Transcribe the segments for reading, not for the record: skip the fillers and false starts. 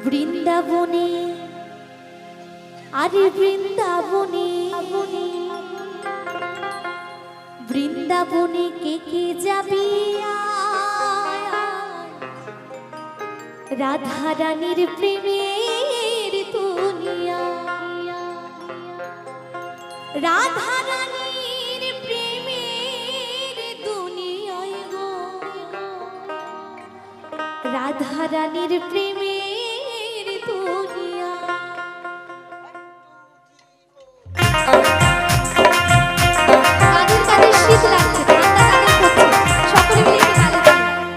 বৃন্দাবনে আরে বৃন্দাবনে বৃন্দাবনে কে কে যাবি রাধা রানীর প্রেমের দুনিয়া রাধা রানীর প্রেমের দুনিয়ায় গো রাধা রানীর প্রেমের দুনিয়া কাদের কাদের শীত লাগছে ঠান্ডা কাদের করছে সকলে মিলে একটু তালে তালে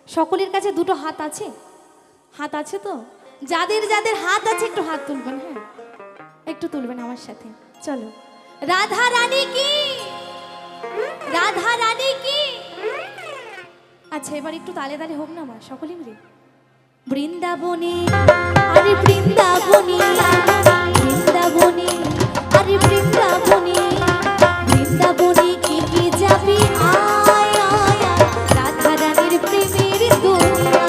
সকলের কাছে দুটো হাত আছে হাত আছে তো যাদের যাদের হাত আছে একটু হাত তুলবেন হ্যাঁ একটু তুলবেন আমার সাথে চলো রাধা রানী কি রাধা রানী কি আচ্ছা এবার একটু তালে তালে হোক না মা সকলে মিলে বৃন্দাবনে আরে বৃন্দাবনে বৃন্দাবনে আরে বৃন্দাবনে বৃন্দাবনে কে কে যাবি আয় আয় রাধা রানীর প্রেমের দুনিয়া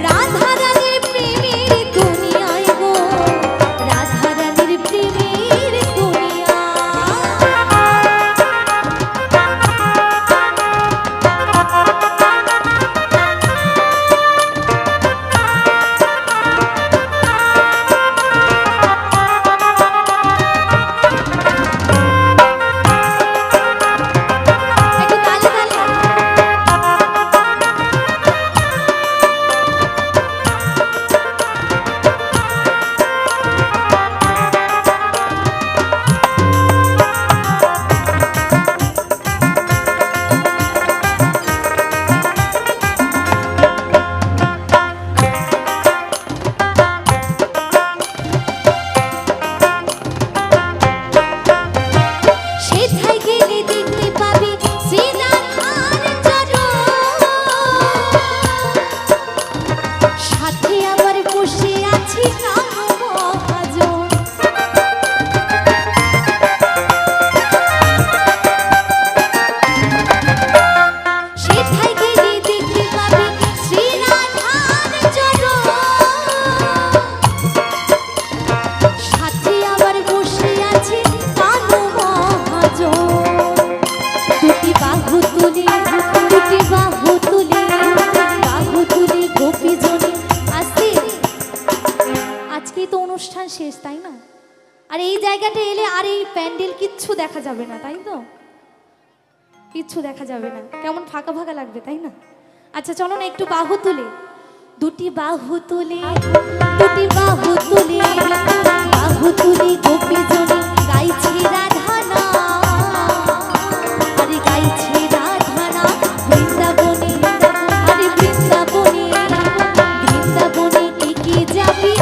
রাধা রানীর প্রেমের দুনিয়ায় গো রাধা রানীর প্রেমের দুনিয়া শেষ তাই না আর এই জায়গাটা এলে আর এই প্যান্ডেল কিচ্ছু দেখা যাবে না তাই তো কিচ্ছু দেখা যাবে না কেমন ফাঁকা ফাঁকা লাগবে তাই না আচ্ছা চলো না একটু বাহু তুলে দুটি বাহু তুলে বাহু তুলে গোপী জনে গাইছে রাধা না আরে গাইছে রাধা না বৃন্দাবনে আরে বৃন্দাবনে বৃন্দাবনে কে কে যাবি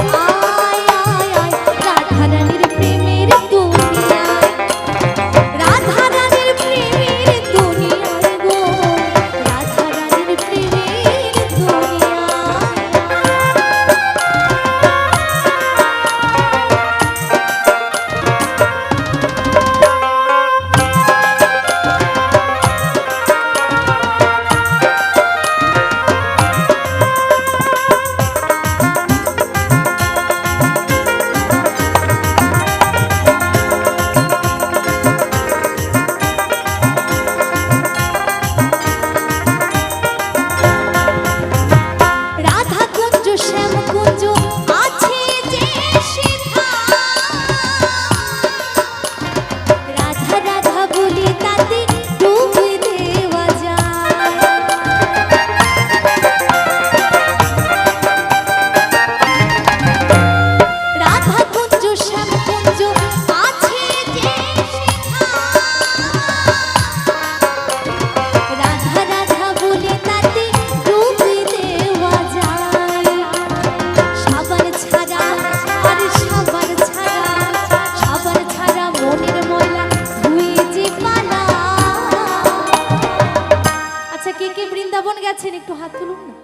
যান না?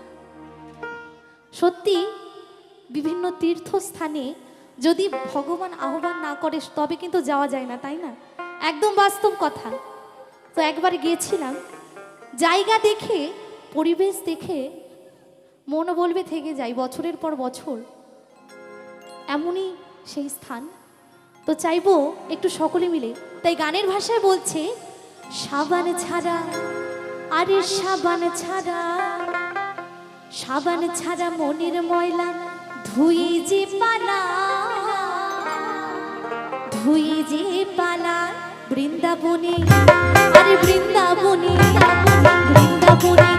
সত্যি বিভিন্ন তীর্থস্থানে যদি ভগবান আহ্বান না করে তবে কিন্তু যাওয়া যায় না, তাই না? একদম বাস্তব কথা। তো একবার গিয়েছিলাম, জায়গা দেখে পরিবেশ দেখে মনও বলবে থেকে যাই বছরের পর বছর, এমনই সেই স্থান। তো চাইবো একটু সকলে মিলে, তাই গানের ভাষায় বলছে, সাবান ছাড়া, আরে সাবান ছাড়া, সাবান ছাড়া মনের ময়লা ধুই যে পালা, ধুই যে পালা বৃন্দাবনে, আরে বৃন্দাবনে, বৃন্দাবনে